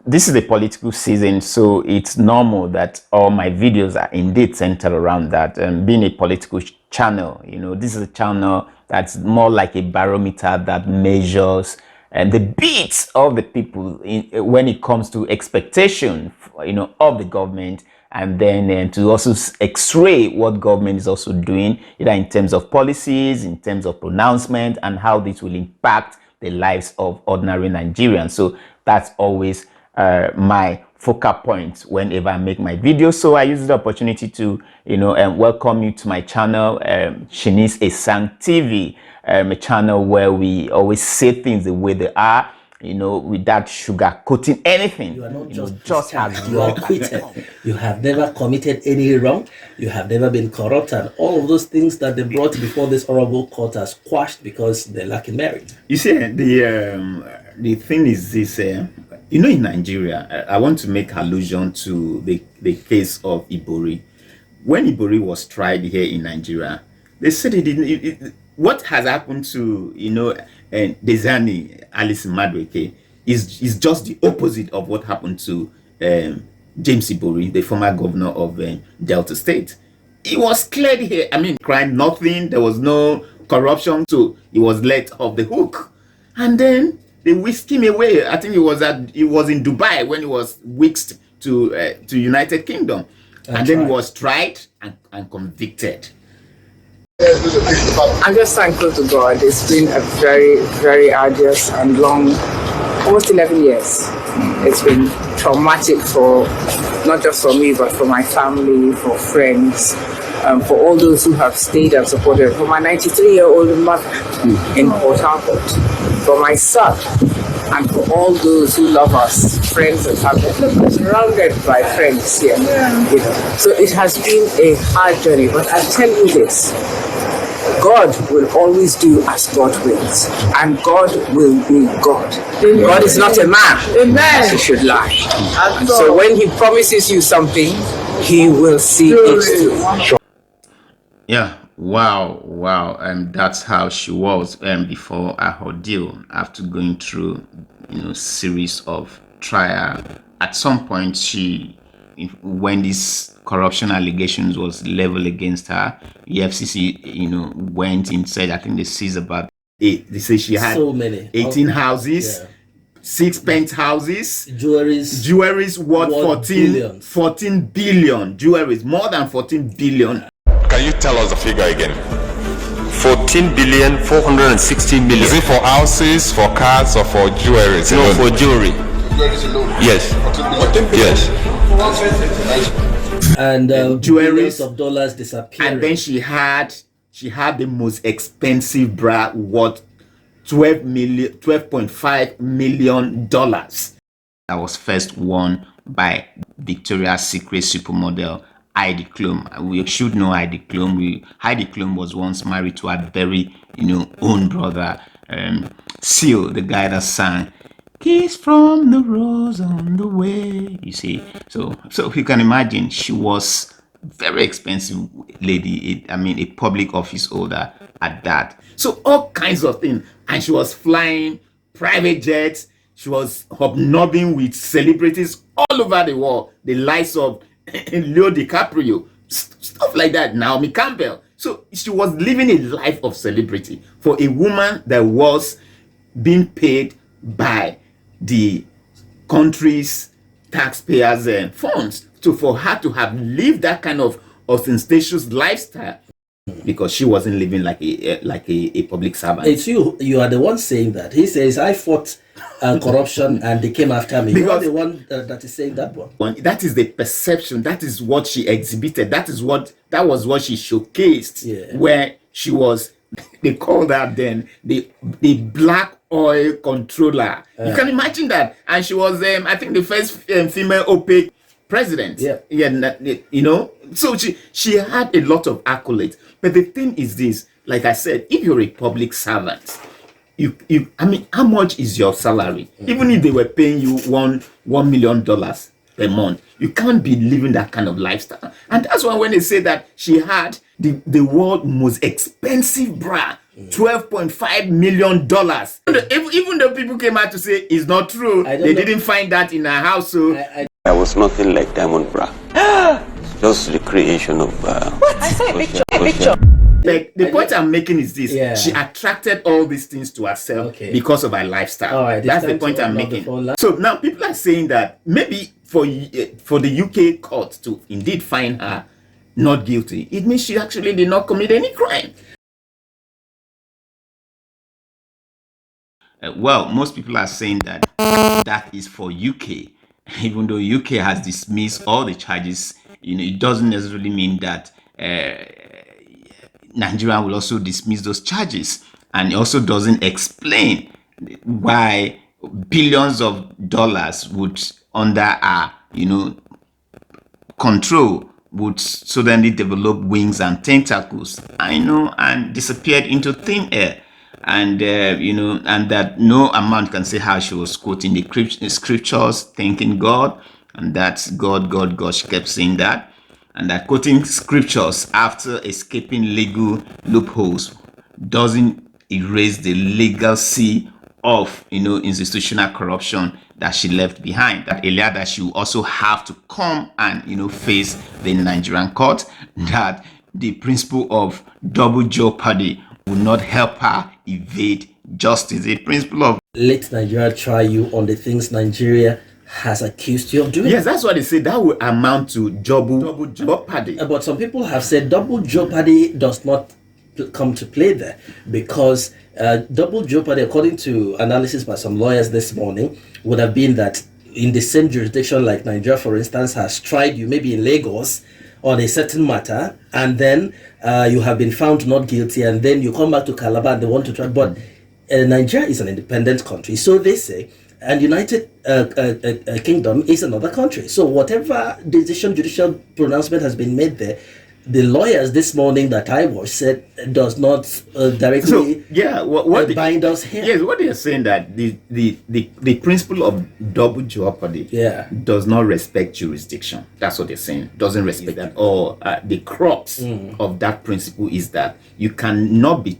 this is the political season, so it's normal that all my videos are indeed centered around that. And being a political channel, this is a channel that's more like a barometer that measures the beats of the people when it comes to expectation, of the government, and then to also x-ray what government is also doing, either in terms of policies, in terms of pronouncement, and how this will impact the lives of ordinary Nigerians. So that's always my focal point whenever I make my videos. So I use the opportunity to, welcome you to my channel, Shini's Esang TV, a channel where we always say things the way they are, without sugar coating anything. You are not just as you are acquitted. You have never committed any wrong. You have never been corrupt, and all of those things that they brought before this honorable court are squashed because they're lacking merit. You see, the thing is this. In Nigeria, I want to make allusion to the case of Ibori. When Ibori was tried here in Nigeria, they said it didn't. What has happened to Diezani Alison-Madueke is just the opposite of what happened to James Ibori, the former governor of Delta State. He was cleared here. I mean, crime, nothing. There was no corruption, so he was let off the hook, and then they whisked him away. I think he was in Dubai when he was whisked to United Kingdom, and then he was tried and convicted. I'm just thankful to God. It's been a very, very arduous and long, almost 11 years. It's been traumatic not just for me, but for my family, for friends, for all those who have stayed and supported, for my 93-year-old mother in Port Harcourt, for my son, and for all those who love us, friends and family. Look, I'm surrounded by friends here. So it has been a hard journey, but I'll tell you this. God will always do as God wills, and God will be God. Amen. God is not a man. Amen. He should lie. And so when he promises you something, he will see it through. Yeah, wow. That's how she was before her ordeal, after going through series of trial. At some point, when these corruption allegations was leveled against her, EFCC went and said, I think they seized about they say she had so many 18 houses, 6 penthouses, jewelries worth 14 billion jewelries, more than 14 billion. Can you tell us the figure again? 14,460 million. Is it for houses, for cars, or for jewelry? No, for jewelry. Yes. 14 billion. Yes. And jewelries of dollars disappearing. And then she had the most expensive bra worth $12.5 million. That was first worn by Victoria's Secret supermodel Heidi Klum. We should know Heidi Klum. Heidi Klum was once married to her very own brother, Seal, the guy that sang "Kiss from the Rose on the Way." You see, so you can imagine she was very expensive lady. A public office holder at that. So all kinds of things, and she was flying private jets. She was hobnobbing with celebrities all over the world, the likes of Leo DiCaprio, stuff like that. Naomi Campbell. So she was living a life of celebrity for a woman that was being paid by the country's taxpayers and funds. So for her to have lived that kind of ostentatious lifestyle, because she wasn't living like a public servant. It's you are the one saying that. He says, I fought corruption and they came after me. You are the one that is saying that one. That is the perception. That is what she exhibited. That was what she showcased. Yeah. Where she was, they called her then the black oil controller. You can imagine that. And she was I think the first female OPEC president. So she had a lot of accolades. But the thing is this, like I said, if you're a public servant, how much is your salary? Even if they were paying you $1 million per month, you can't be living that kind of lifestyle. And that's why when they say that she had the world's most expensive bra $12.5 million. Even though people came out to say it's not true, they didn't find that in her house. So There was nothing like Diamond Bra. It's just the creation of. I saw a picture. like, the point I'm making is this: she attracted all these things to herself because of her lifestyle. That's the point I'm making. So now people are saying that maybe for the UK court to indeed find her not guilty, it means she actually did not commit any crime. Well, most people are saying that that is for UK, even though UK has dismissed all the charges. It doesn't necessarily mean that Nigeria will also dismiss those charges, and it also doesn't explain why billions of dollars would, under our control, would suddenly develop wings and tentacles, and disappeared into thin air. And and that no amount can say how she was quoting the scriptures, thanking God, and that's God. She kept saying that, and that quoting scriptures after escaping legal loopholes doesn't erase the legacy of institutional corruption that she left behind. That earlier that she will also have to come and face the Nigerian court. That the principle of double jeopardy will not help her evade justice. The principle of let Nigeria try you on the things Nigeria has accused you of doing. Yes, that's what they say. That will amount to double jeopardy. But some people have said double jeopardy does not come to play there, because double jeopardy, according to analysis by some lawyers this morning, would have been that in the same jurisdiction, like Nigeria, for instance, has tried you maybe in Lagos on a certain matter, and then you have been found not guilty, and then you come back to Calabar and they want to try. But Nigeria is an independent country, so they say, and United Kingdom is another country. So whatever judicial pronouncement has been made there, the lawyers this morning that I watched said does not directly bind us here. Yes, what they are saying that the principle of double jeopardy does not respect jurisdiction. That's what they're saying. Doesn't respect that. Or the crux of that principle is that you cannot be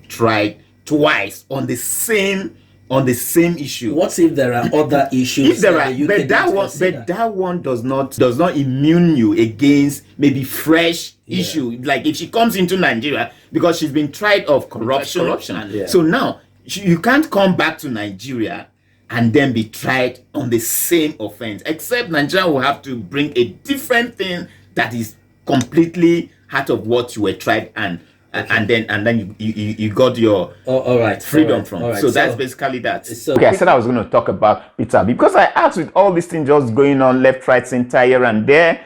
tried twice on the same issue. What if there are other issues? If there are, that one does not immune you against maybe fresh issue. Like if she comes into Nigeria because she's been tried of corruption. So now you can't come back to Nigeria and then be tried on the same offense. Except Nigeria will have to bring a different thing that is completely out of what you were tried and then you got your freedom from. So that's basically that. Okay, I said I was going to talk about Peter because I asked, with all these things just going on left, right, center, here and there.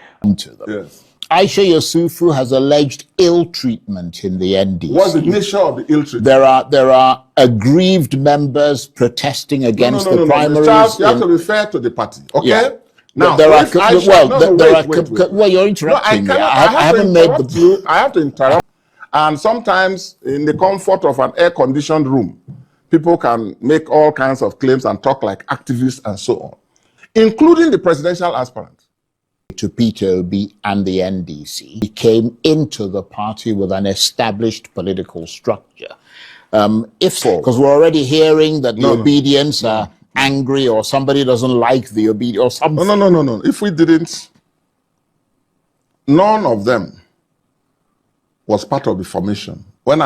Yes. Aisha Yusufu has alleged ill treatment in the NDC. What's the nature of the ill treatment? There are aggrieved members protesting against the primaries. Charles, you have to be fair to the party, okay? Yeah. Now, well, you're interrupting me. I haven't made the. I have to interrupt. And sometimes, in the comfort of an air-conditioned room, people can make all kinds of claims and talk like activists and so on, including the presidential aspirant. To Peter Obi and the NDC, he came into the party with an established political structure. Because we're already hearing that the obedience are angry, or somebody doesn't like the obedience or something. No. If we didn't, none of them was part of the formation. When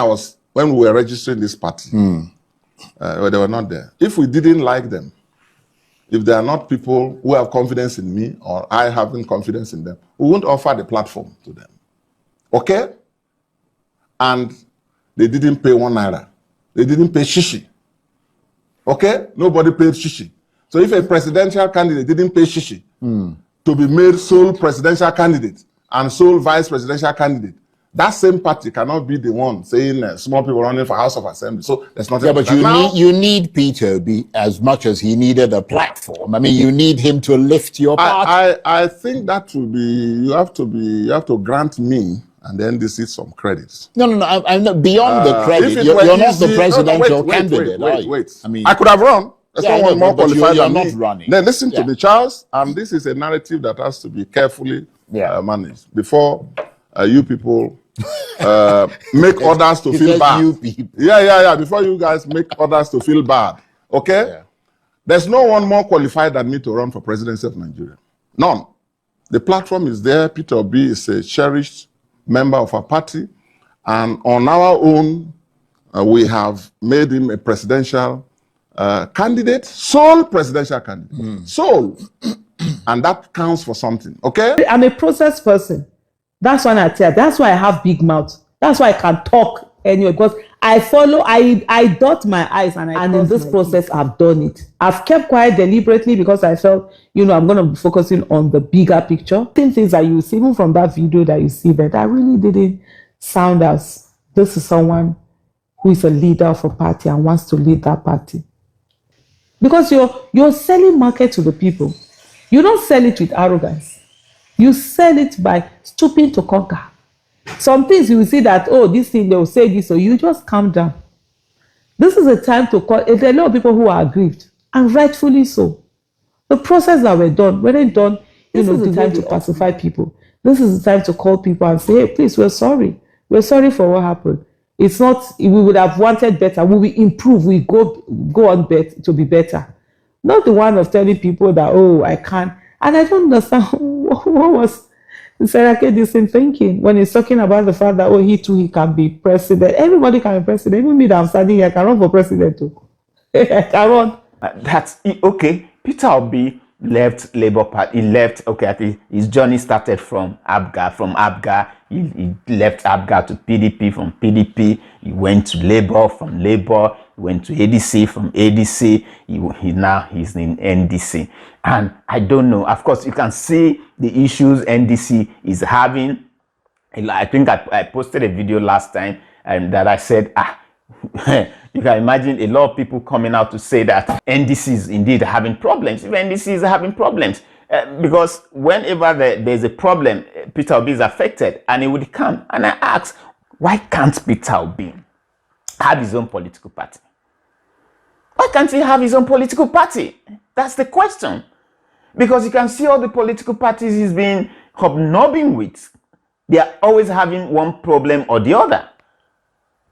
we were registering this party, they were not there. If we didn't like them, if they are not people who have confidence in me or I having confidence in them, we won't offer the platform to them. Okay? And they didn't pay 1 naira. They didn't pay shishi. Okay? Nobody paid shishi. So if a presidential candidate didn't pay shishi to be made sole presidential candidate and sole vice presidential candidate, that same party cannot be the one saying small people running for House of Assembly. So there's nothing. Yeah, but you need Peter Obi as much as he needed a platform. I mean, you need him to lift your party. I think that will be. You have to grant me and then this is some credits. No. I'm not beyond the credit. You're not the presidential candidate. Wait. I mean, I could have run. There's no one more qualified you're than not me. running. Then listen to me, Charles. And this is a narrative that has to be carefully managed before you people make others to feel bad. You people. Yeah. Before you guys make others to feel bad. Okay? Yeah. There's no one more qualified than me to run for presidency of Nigeria. None. The platform is there. Peter Obi is a cherished member of our party. And on our own, we have made him a presidential candidate, sole presidential candidate. Sole. And that counts for something. Okay? I'm a process person. That's why I tell. That's why I have big mouth. That's why I can talk anyway, because I follow, I dot my eyes and in this process I've done it. I've kept quiet deliberately because I felt, I'm going to be focusing on the bigger picture. Things that you see, even from that video that you see there, that really didn't sound as this is someone who is a leader of a party and wants to lead that party. Because you're selling market to the people. You don't sell it with arrogance. You sell it by stooping to conquer. Some things you will see that, this thing, they will say this, so you just calm down. This is a time to call. There are a lot of people who are aggrieved, and rightfully so. The process that we're done, this is the time to pacify people. This is the time to call people and say, hey, please, we're sorry. We're sorry for what happened. It's not, we would have wanted better. We will improve. We go on to be better. Not the one of telling people that, I can't. And I don't understand what was Serake this in thinking when he's talking about the fact that he can be president. Everybody can be president. Even me that I'm standing here, I can run for president too. I can run. That's okay. Peter Obi left Labour Party. He left. Okay, I think his journey started from ABGA. From ABGA, he left ABGA to PDP. From PDP, he went to Labour. From Labour, he went to ADC. From ADC, he's in NDC. And I don't know. Of course, you can see the issues NDC is having. I think I posted a video last time that I said, you can imagine a lot of people coming out to say that NDC is indeed having problems. If NDC is having problems, because whenever there's a problem, Peter Obi is affected, and he would come. And I ask, why can't Peter Obi have his own political party? Why can't he have his own political party? That's the question. Because you can see all the political parties he's been hobnobbing with. They are always having one problem or the other.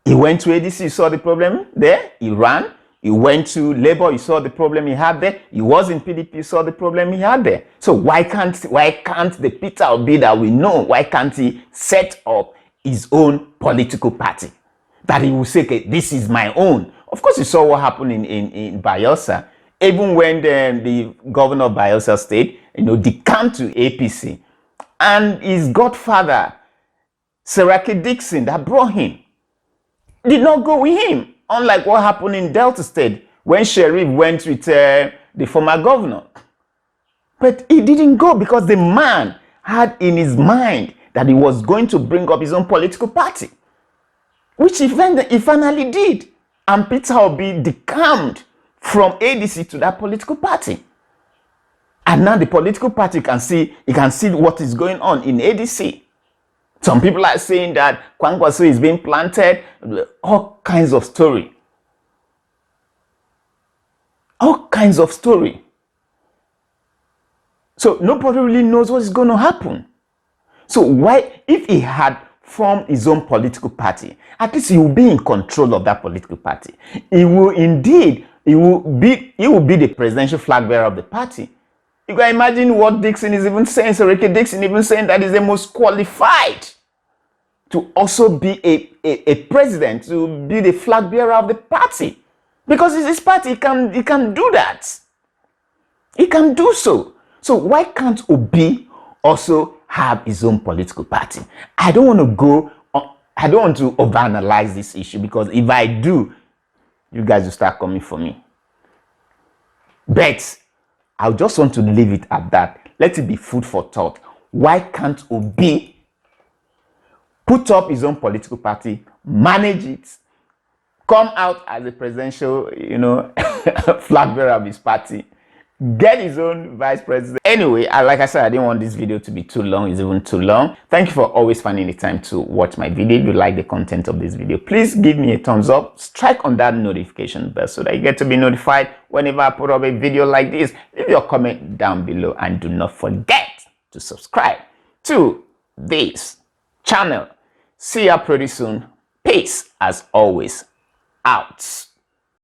He went to ADC, you saw the problem there, he ran. He went to Labour, you saw the problem he had there. He was in PDP, you saw the problem he had there. So why can't the Peter Obi that we know, why can't he set up his own political party? That he will say, okay, this is my own. Of course, you saw what happened in Bayelsa. Even when the governor of Bayelsa State, decamped to APC, and his godfather, Serake Dixon, that brought him, did not go with him. Unlike what happened in Delta State when Sheriff went with the former governor. But he didn't go because the man had in his mind that he was going to bring up his own political party, which he finally did. And Peter Obi decamped from ADC to that political party. And now the political party can see what is going on in ADC. Some people are saying that Kwankwaso is being planted, all kinds of story. All kinds of story. So nobody really knows what is going to happen. So why, if he had formed his own political party, at least he will be in control of that political party. He will be the presidential flag bearer of the party. You can imagine what Dixon is even saying, Serake Dixon even saying that he's the most qualified to also be a president, to be the flag bearer of the party. Because it's his party, he can do that. He can do so. So why can't Obi also have his own political party? I don't want to overanalyze this issue, because if I do, you guys will start coming for me. But I just want to leave it at that. Let it be food for thought. Why can't Obi put up his own political party, manage it, come out as a presidential, flag bearer of his party, get his own vice president? Anyway, like I said, I didn't want this video to be too long. It's even too long. Thank you for always finding the time to watch my video. If you like the content of this video, please give me a thumbs up. Strike on that notification bell so that you get to be notified whenever I put up a video like this. Leave your comment down below, and do not forget to subscribe to this channel. See ya pretty soon. Peace as always. Out.